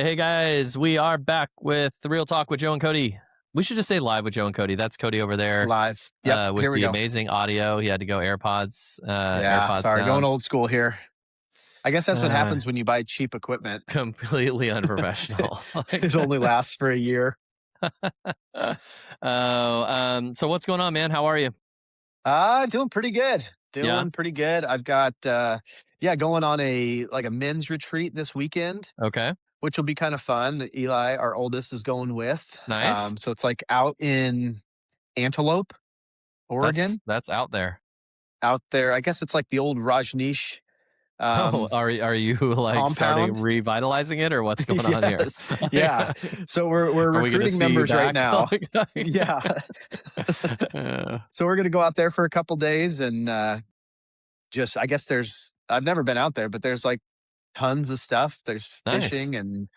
Hey guys, we are back with the Real Talk with Joe and Cody. We should just say live with Joe and Cody. That's Cody over there Live. Yep, with here we the go. amazing audio. He had to go AirPods, Yeah, AirPod sorry, going sound. old school here. I guess that's what Uh, happens when you buy cheap equipment. completely unprofessional. Like, It only lasts for a year. so what's going on, man? How are you? Doing pretty good. Yeah. Doing pretty good. I've got going on a men's retreat this weekend, Okay. which will be kind of fun. Eli, our oldest, is going with. Nice. So it's like out in Antelope, Oregon, That's out there. out there. I guess it's like the old Rajneesh Oh, um are you like starting compound. revitalizing it, or what's going on here? Yes. Yeah. So we're Are we going to recruiting see you members right back? now. Yeah. Uh, So we're gonna go out there for a couple days and just I guess I've never been out there, but there's like tons of stuff. There's nice. fishing and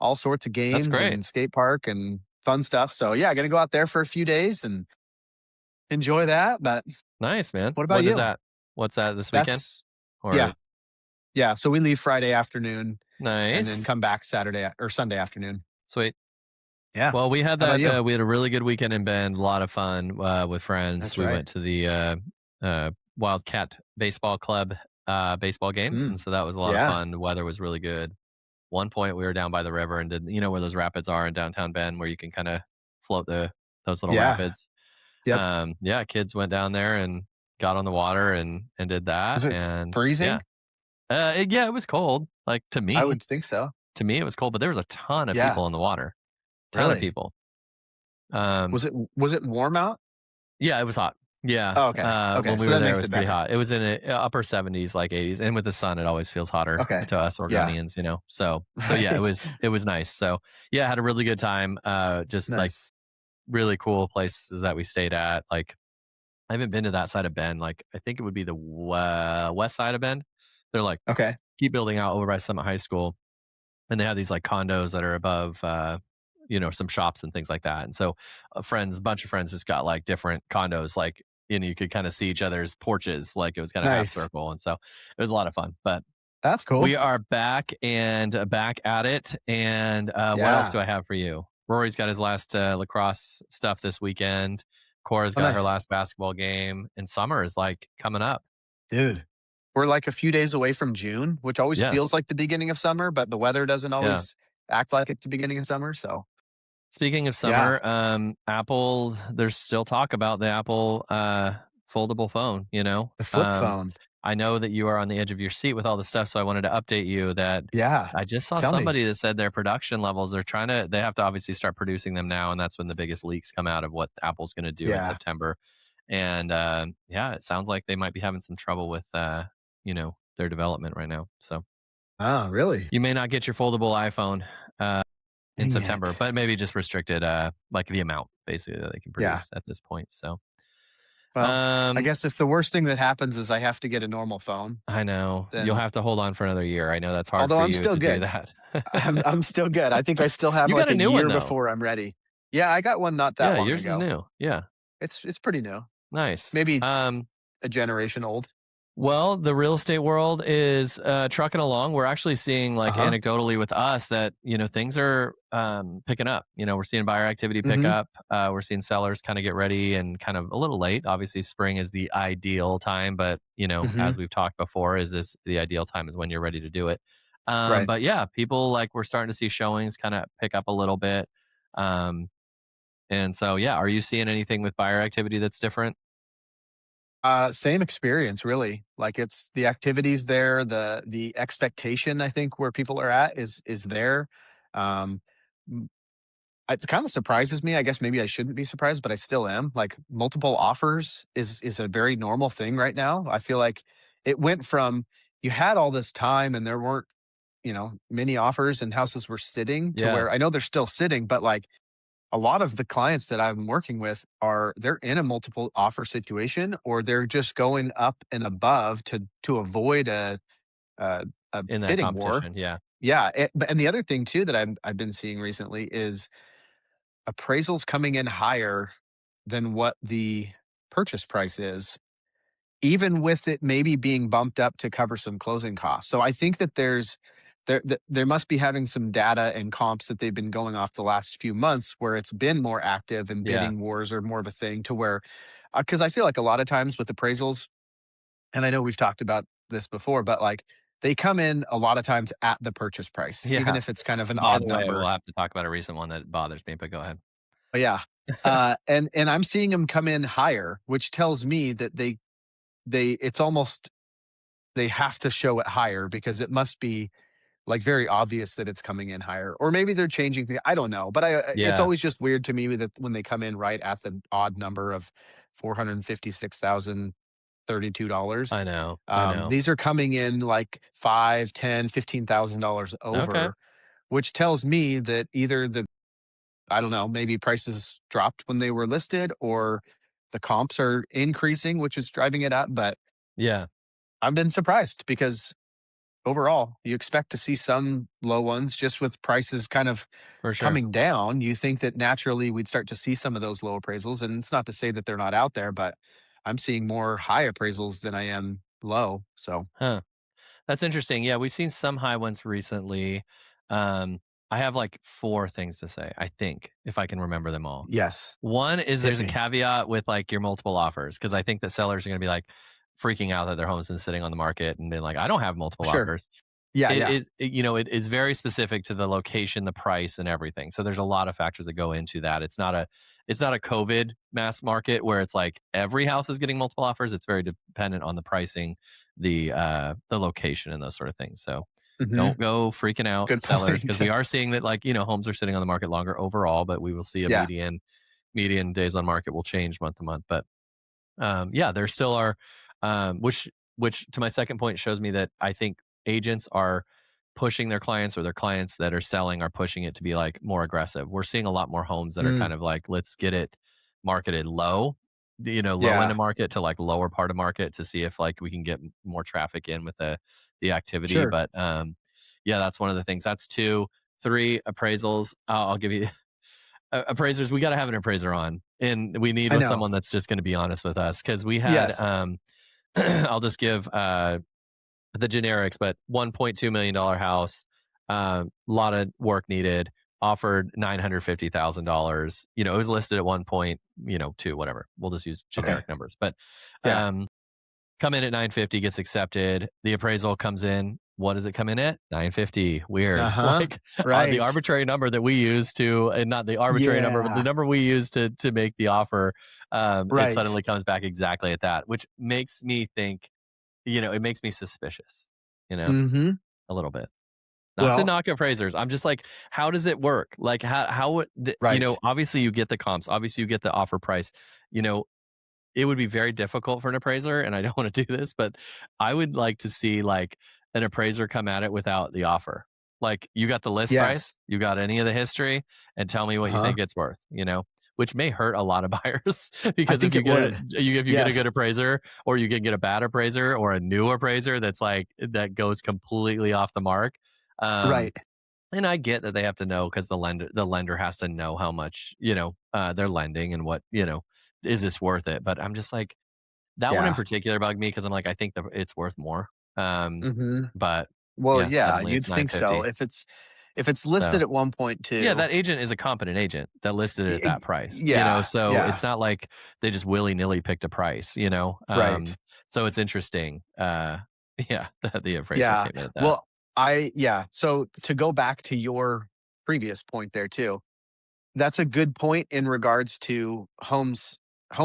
all sorts of That's games great. and skate park and fun stuff. So yeah, gonna go out there for a few days and enjoy that. But Nice, man. what about When is you? that? What's that, this weekend? That's Or yeah. Yeah. So we leave Friday afternoon and then nice. come back Saturday or Sunday afternoon. Sweet. Yeah. Well, How about you? we had a really good weekend in Bend, a lot of fun, with friends. That's We right. went to the, Wildcat Baseball Club, baseball games, and Mm, so that was a lot of yeah. fun. The weather was really good. One point, we were down by the river and did where those rapids are in downtown Bend where you can kinda float those little Yeah. rapids. Yep. Yeah, kids went down there and got on the water and did Was that, it and yeah. freezing? Yeah, it was cold, like, to I me. would think so. To me, it was cold, but there was a ton of Yeah. people in the water. Ton of Really? people. Um, Was it warm out? yeah, it was hot. Yeah, Oh, okay. Okay. when we So were that there, it makes was it pretty better. hot. It was in the upper 70s, like 80s, and with the sun, it always feels hotter Okay. to us Yeah. Oregonians. So yeah, Right. it was nice. So yeah, had a really good time. Just like Nice. really cool places that we stayed at. Like I haven't been to that side of Bend. Like I think it would be the west side of Bend. They're like Okay. keep building out over by Summit High School, and they have these like condos that are above some shops and things like that. And so a bunch of friends just got like different condos, like you could kind of see each other's porches, like it was kind of half Nice. circle. And so it was a lot of fun. But That's cool. we are back and back at it. And what else Yeah. do I have for you? Rory's got his last lacrosse stuff this weekend. Cora's Oh, got her nice. last basketball game, and summer is like coming up. Dude. We're like a few days away from June, which always feels Yes. like the beginning of summer, but the weather doesn't Yeah. always act like it's the beginning of summer. So Speaking of yeah. summer, Apple, there's still talk about the Apple foldable phone, The flip phone. I know that you are on the edge of your seat with all the stuff, so I wanted to update you that Yeah. I just saw Tell me. somebody that said their production levels, they have to obviously start producing them now, and that's when the biggest leaks come out of what Apple's gonna do in Yeah. September. And, yeah, it sounds like they might be having some trouble with, their development right now. So, Oh, really? you may not get your foldable iPhone, in Dang September, it. but maybe just restricted, like the amount basically that they can Yeah. produce at this point. So, Well, I um, guess if the worst thing that happens is I have to get a normal phone, I know you'll then have to hold on for another year. I know that's hard although for I'm you still to do good. that. I'm still good. I think I still have You got like a a new one year though. before I'm ready. Yeah, I got one not that Yeah, long yours is ago. new. Yeah, It's pretty new. nice. Maybe a generation old. Well, the real estate world is trucking along. We're actually seeing, like Uh-huh. anecdotally with us, that things are picking up. We're seeing buyer activity pick Mhm. up. We're seeing sellers kind of get ready and kind of a little late. Obviously, spring is the ideal time, but as Mhm. we've talked before, is this the ideal time is when you're ready to do it. Right. But yeah, people like we're starting to see showings kind of pick up a little bit. Um, and so yeah, are you seeing anything with buyer activity that's different? Same experience really. Like it's the activities there, the expectation I think where people are at is there. Um m- it kind of surprises me. I guess maybe I shouldn't be surprised, but I still am. Like multiple offers is a very normal thing right now. I feel like it went from you had all this time and there weren't, many offers and houses were sitting to Yeah, where I know they're still sitting, but like a lot of the clients that I'm working with they're in a multiple offer situation or they're just going up and above to avoid a, a in that bidding war. competition. Yeah. Yeah, and the other thing too that I've been seeing recently is appraisals coming in higher than what the purchase price is, even with it maybe being bumped up to cover some closing costs. So I think that there's They must be having some data and comps that they've been going off the last few months where it's been more active and Yeah. bidding wars are more of a thing to where, because I feel like a lot of times with appraisals, and I know we've talked about this before, but like they come in a lot of times at the purchase price, even Yeah. if it's kind of an By odd the way, number. we'll have to talk about a recent one that bothers me, but go ahead. But yeah. And I'm seeing them come in higher, which tells me that it's almost they have to show it higher because it must be like very obvious that it's coming in higher, or maybe they're changing the, I don't know, but it's Yeah. always just weird to me that when they come in right at the odd number of $456,032. I know. I know. These are coming in like five, 10, $15,000 Okay. over, which tells me that either I don't know, maybe prices dropped when they were listed, or the comps are increasing, which is driving it up. But Yeah, I've been surprised because overall, you expect to see some low ones just with prices kind of for sure. coming down. You think that naturally we'd start to see some of those low appraisals. And it's not to say that they're not out there, but I'm seeing more high appraisals than I am low. So, Huh. That's interesting. Yeah, we've seen some high ones recently. Um, I have like 4 things to say, I think, if I can remember them all. yes, One is hit there's a me. caveat with, like, your multiple offers because I think that sellers are gonna be, like, freaking out that their home's been sitting on the market and being like, "I don't have multiple Sure. offers." Yeah. Yeah. It is very specific to the location, the price, and everything. So there's a lot of factors that go into that. It's not a COVID mass market where it's like every house is getting multiple offers. It's very dependent on the pricing, the location, and those sort of things. So Hmm. don't go freaking out, Good sellers, because point. we are seeing that, like, homes are sitting on the market longer overall, but we will see a Yeah. median days on market will change month to month. But yeah, there still are, which to my second point shows me that I think agents are pushing their clients, or their clients that are selling are pushing it to be like more aggressive. We're seeing a lot more homes that are Mm, kind of like, let's get it marketed low, low end yeah. of market to like lower part of market to see if like we can get more traffic in with the activity. Sure. But yeah, that's one of the things. That's two. Three, appraisals. I'll give you appraisers. We got to have an appraiser on, and we need I with know. someone that's just going to be honest with us, because we had Yes. I'll just give the generics, but $1.2 million house, lot of work needed, offered $950,000. It was listed at 1.2, whatever. We'll just use Okay. generic numbers. But Yeah. um come in at 950, gets accepted. The appraisal comes in. What does it come in at? 950. Uh Weird. huh. Like, the Right. arbitrary number that we use to, and not the arbitrary number, but the Yeah. number we use to make the offer, it Right. suddenly comes back exactly at that, which makes me think, it makes me suspicious, you know, Hmm. a little bit. Not to Well, knock appraisers. I'm just like, how does it work? Like, how would, right. obviously you get the comps, obviously you get the offer price, you know, it would be very difficult for an appraiser, and I don't wanna do this, but I would like to see, like, an appraiser come at it without the offer. Like, you got the list price, Yes. you got any of the history, and tell me Uh what you huh. think it's worth, which may hurt a lot of buyers I because think it would. if you get a Yes. good appraiser, or you can get a bad appraiser, or a new appraiser that's, like, that goes completely off the mark, um, Right. and I get that they have to know, because the lender has to know how much, they're lending, and what, is this worth it? But I'm just like, that one in Yeah. particular bugged me, because I'm like, I think that it's worth more. Um, Hmm. but Well, yeah, yeah, suddenly you'd it's think so. 950. If it's listed So at yeah, 1.2, that agent is a competent agent that listed it at that price, yeah, so yeah, it's not like they just willy-nilly picked a price. right. So it's interesting. Yeah, that the appraiser Yeah. came in at that. Well, yeah. So to go back to your previous point there too, that's a good point in regards to homes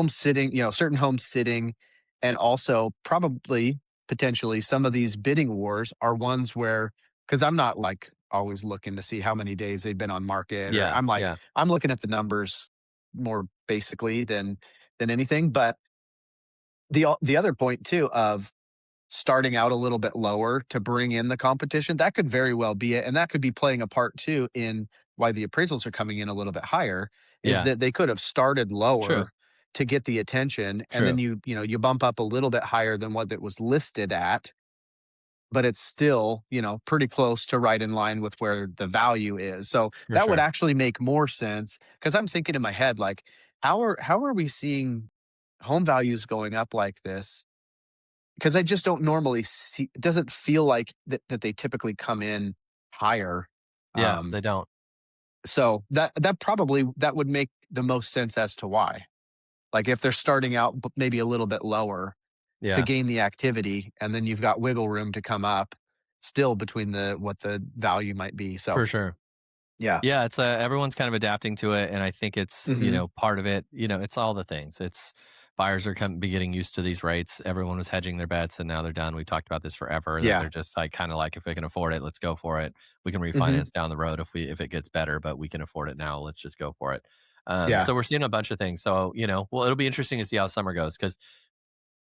sitting, certain homes sitting, and also probably potentially some of these bidding wars are ones where, because I'm not like always looking to see how many days they've been on market, or Yeah, I'm like yeah, I'm looking at the numbers more basically than anything. But the other point too of starting out a little bit lower to bring in the competition, that could very well be it. And that could be playing a part too in why the appraisals are coming in a little bit higher, is yeah. that they could have started True, lower to get the attention. And then true, you bump up a little bit higher than what it was listed at, but it's still, pretty close to right in line with where the value is. So for that would sure. actually make more sense, because I'm thinking in my head, like, how are we seeing home values going up like this? Because I just don't normally see, it doesn't feel like that they typically come in. higher. Yeah, Um, they don't. so that would make the most sense as to why. Like if they're starting out maybe a little bit lower to Yeah, gain the activity, and then you've got wiggle room to come up still between the what the value might be. So for sure. yeah. Yeah, it's everyone's kind of adapting to it, and I think it's Hmm. part of it. It's all the things. It's buyers are be getting used to these rates. Everyone was hedging their bets, and now they're done. We talked about this forever. That Yeah. they're just like kind of like if they can afford it, let's go for it. We can Hmm. refinance down the road if it gets better, but we can afford it now. Let's just go for it. Yeah. So we're seeing a bunch of things. So well, it'll be interesting to see how summer goes because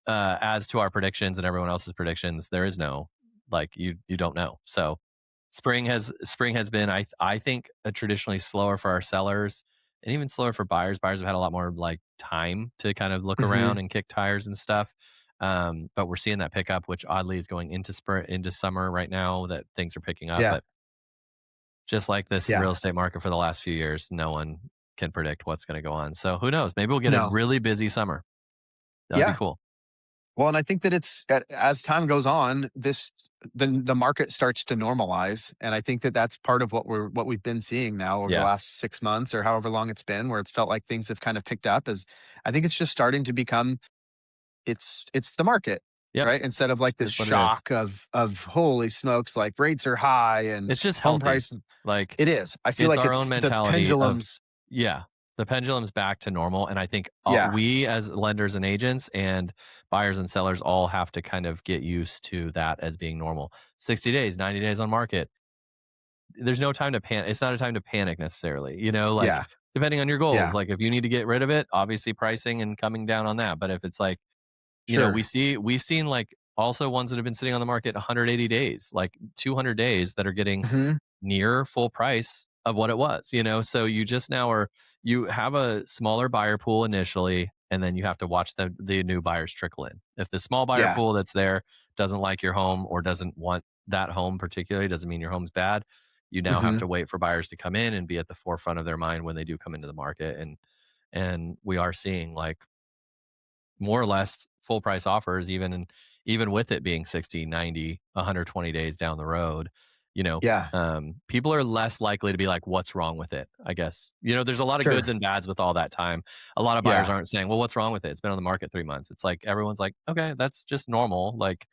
as to our predictions and everyone else's predictions, there is no like you don't know. So spring has been I think traditionally slower for our sellers and even slower for buyers. Buyers have had a lot more like time to kind of look Hmm. around and kick tires and stuff. But we're seeing that pick up, which oddly is going into spring into summer right now that things are picking up. Yeah. But just like this Yeah. real estate market for the last few years, no one can predict what's going to go on. So who knows? Maybe we'll get a No. really busy summer. That'd be Yeah. cool. Well, and I think that as time goes on, the market starts to normalize, and I think that that's part of what we've been seeing now over the Yeah. last 6 months or however long it's been, where it's felt like things have kind of picked up. Is I think it's just starting to become it's the market, Yep. right? Instead of like this Is what it is. shock of holy smokes, like rates are high and It's just home healthy. prices. Like, It is. I feel it's like our it's own the mentality of pendulums. yeah, the pendulum's back to normal, and I think, Yeah. we as lenders and agents and buyers and sellers all have to kind of get used to that as being normal. 60 days, 90 days on market. There's no time to panic. It's not a time to panic necessarily, like, Yeah. depending on your goals, Yeah. like, if you need to get rid of it, obviously pricing and coming down on that, but if it's like, Sure. we've seen, like, also ones that have been sitting on the market 180 days, like, 200 days that are getting Hmm. near full price of what it was. So you just now are you have a smaller buyer pool initially, and then you have to watch the new buyers trickle in. If the small buyer Yeah. pool that's there doesn't like your home or doesn't want that home particularly, doesn't mean your home's bad. You now have Hmm. to wait for buyers to come in and be at the forefront of their mind when they do come into the market. And we are seeing like more or less full price offers even with it being 60, 90, 120 days down the road, Yeah. people are less likely to be like, what's wrong with it? I guess, there's a lot of goods Sure. and bads with all that time. A lot of buyers Yeah. aren't saying, well, what's wrong with it? It's been on the market 3 months. It's like, everyone's like, okay, that's just normal. Like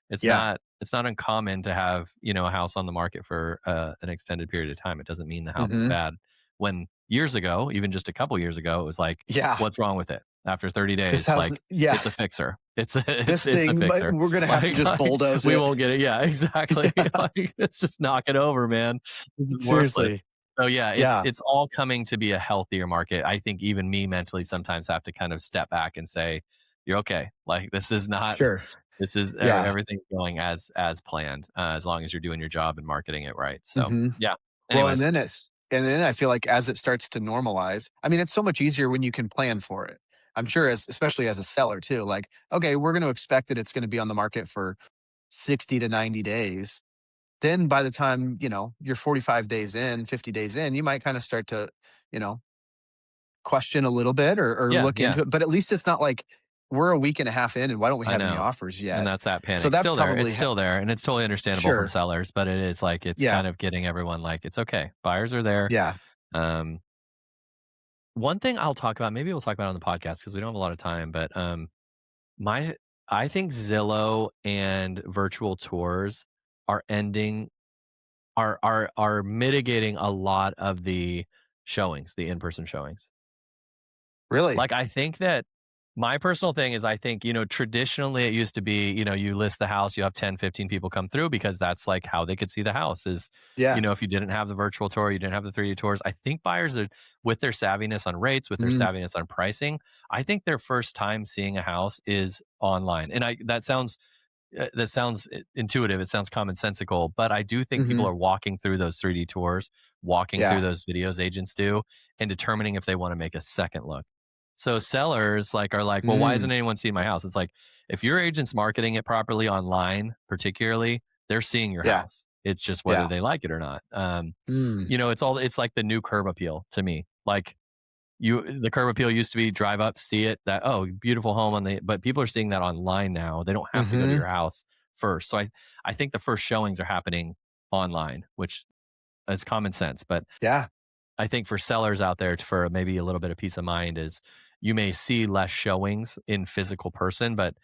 Yeah. it's not uncommon to have, a house on the market for an extended period of time. It doesn't mean the house is Mhm. bad. When years ago, even just a couple years ago, it was like, Yeah. what's wrong with it? After 30 This days, house like, yeah. it's a fixer. It's a This it's a thing, but fixer. we're gonna have to just Like, bulldoze we it. won't get it. Yeah, exactly. Like, let's just knock it over, man. This is worthless. Seriously. So, yeah, it's Yeah. it's all coming to be a healthier market. I think even me mentally sometimes have to kind of step back and say, "You're okay." Like, this is not Sure. this is Yeah. everything's going as planned, as long as you're doing your job and marketing it right. So, Mhm. yeah. Well, Anyways, and then I feel like as it starts to normalize, I mean, it's so much easier when you can plan for it. I'm sure especially as a seller too, like, okay, we're gonna expect that it's gonna be on the market for 60 to 90 days. Then by the time, you're 45 days in, 50 days in, you might kinda start to, you know, question a little bit or yeah, look yeah. into it, but at least it's not like we're a week and a half in and why don't we I have any know. offers And yet? that's that So panic. that Still there. It's probably still there, and it's totally understandable from sure. sellers, but it is like it's Yeah. kind of getting everyone like, "It's okay. Buyers are there." Yeah. Um, one thing I'll talk about, maybe we'll talk about it on the podcast because we don't have a lot of time, but, my I think Zillow and virtual tours are ending are mitigating a lot of the showings, the in-person showings. Really? Like, I think that my personal thing is I think, traditionally it used to be, you list the house, you have 10, 15 people come through because that's like how they could see the house is, Yeah. if you didn't have the virtual tour, you didn't have the 3D tours. I think buyers are with their savviness on rates, with their Mm. savviness on pricing. I think their first time seeing a house is online. And that sounds intuitive. It sounds commonsensical, but I do think people Mhm. are walking through those 3D tours, walking through Yeah. those videos agents do, and determining if they want to make a second look. So sellers are like, well, why Mm. isn't anyone seeing my house? It's like if your agent's marketing it properly online, particularly, they're seeing your Yeah. house. It's just whether Yeah. they like it or not. Mm. It's like the new curb appeal to me. Like the curb appeal used to be drive up, see it, that, oh, beautiful home but people are seeing that online now. They don't have to go to Mhm. your house first. So I think the first showings are happening online, which it's common sense. But Yeah. I think for sellers out there, for maybe a little bit of peace of mind, is you may see less showings in physical person, but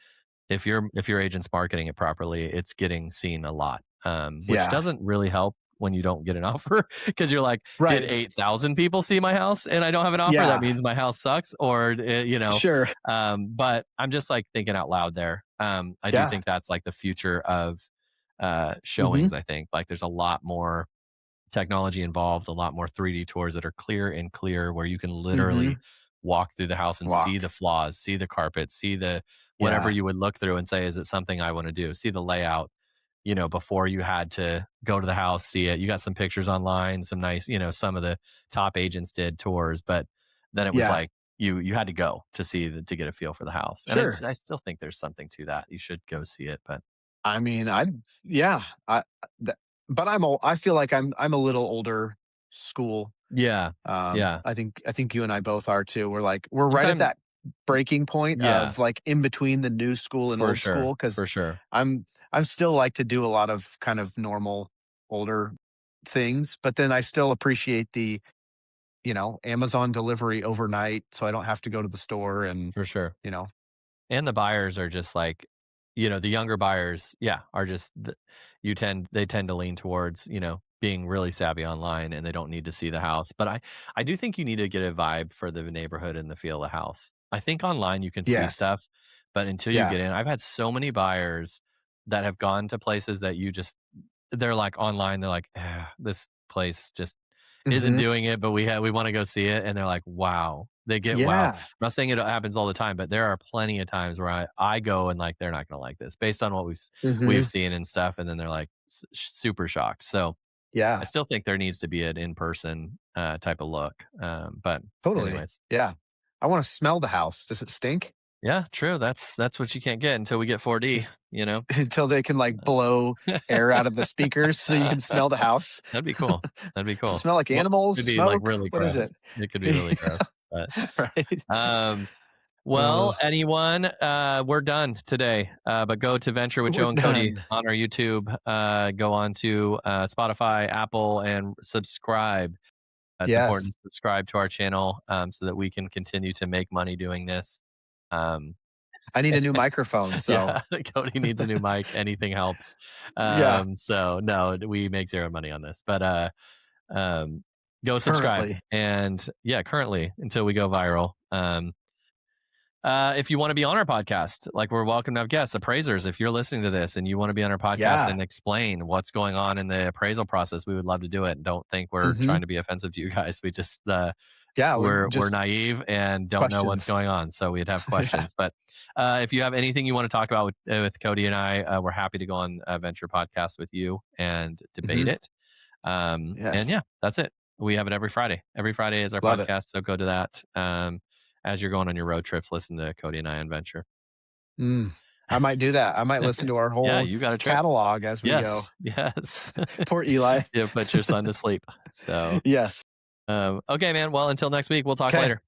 if your agent's marketing it properly, it's getting seen a lot, which Yeah. doesn't really help when you don't get an offer because you're like, did Right. 8,000 people see my house and I don't have an offer? That Yeah. means my house sucks, or Sure. But I'm just like thinking out loud there. I do Yeah. think that's like the future of Mhm. showings. I think like there's a lot more technology involved, a lot more 3D tours that are clear and clear where you can literally Mhm. walk through the house and see Walk. the flaws, see the carpet, see the whatever Yeah. you would look through and say, is it something I want to do? See the layout, before you had to go to the house, see it. You got some pictures online, some nice, some of the top agents did tours, but then it was Yeah. like you had to go to see to get a feel for the house. And Sure. I still think there's something to that. You should go see it, but I mean, I yeah, th but I feel like I'm a little older school. yeah. Yeah. I think you and I both are too. We're right at Sometimes that breaking point yeah, of, like, in between the new school and for old sure. school because For sure. I'm still like to do a lot of kind of normal older things, but then I still appreciate the, Amazon delivery overnight, so I don't have to go to the store and, For sure. you know And the buyers are just like, the younger buyers, yeah, are just they tend to lean towards, being really savvy online and they don't need to see the house. But I do think you need to get a vibe for the neighborhood and the feel of the house. I think online you can see Yes. stuff, but until you Yeah. get in, I've had so many buyers that have gone to places that they're like online, they're like, this place just isn't Mhm. doing it, but we want to go see it. And they're like, wow. They get wow. I'm Yeah. not saying it happens all the time, but there are plenty of times where I go and like they're not gonna like this based on what we've Mhm. seen and stuff, and then they're like super shocked. So I Yeah. still think there needs to be an in person type of look. But Totally. anyways, Yeah. I wanna smell the house. Does it stink? yeah, true. That's what you can't get until we get 4D. You know, Until they can, like, blow air out of the speakers so you can smell the house. that'd be cool. That'd be Does it cool. smell like Well, animals, it'd be like smoke? really What is gross. it? It could be really gross, but Right? um, Uh, well, anyone, we're done today. But go to Venture with we're Joe and Cody done. on our YouTube. Go on to Spotify, Apple, and subscribe. It's Yes. important to subscribe to our channel so that we can continue to make money doing this. Um, I need a new microphone, so yeah, Cody needs a new mic. Anything helps. yeah, So no, we make zero money on this, but um, go subscribe. currently. And yeah, currently until we go viral. If you want to be on our podcast, like we're welcome to have guests, appraisers. If you're listening to this and you want to be on our podcast Yeah. and explain what's going on in the appraisal process, we would love to do it. Don't think we're Mhm. trying to be offensive to you guys. We just Yeah, we're we're just naive and don't know what's questions. going on, so we'd have Yeah. questions. But if you have anything you want to talk about with Cody and I, we're happy to go on a venture podcast with you and debate Mhm. it. And Yes. yeah, that's it. We have it every Friday. Every Friday is our Love it. podcast, so go to that. As you're going on your road trips, listen to Cody and I on Venture. Mm. I might do that. I might listen to our Yeah, whole you got a trip. catalog as we go. Yes, yes. Poor Eli. Yeah, put your son to sleep. So, Yes. okay, man. Well, until next week, we'll talk Okay. later.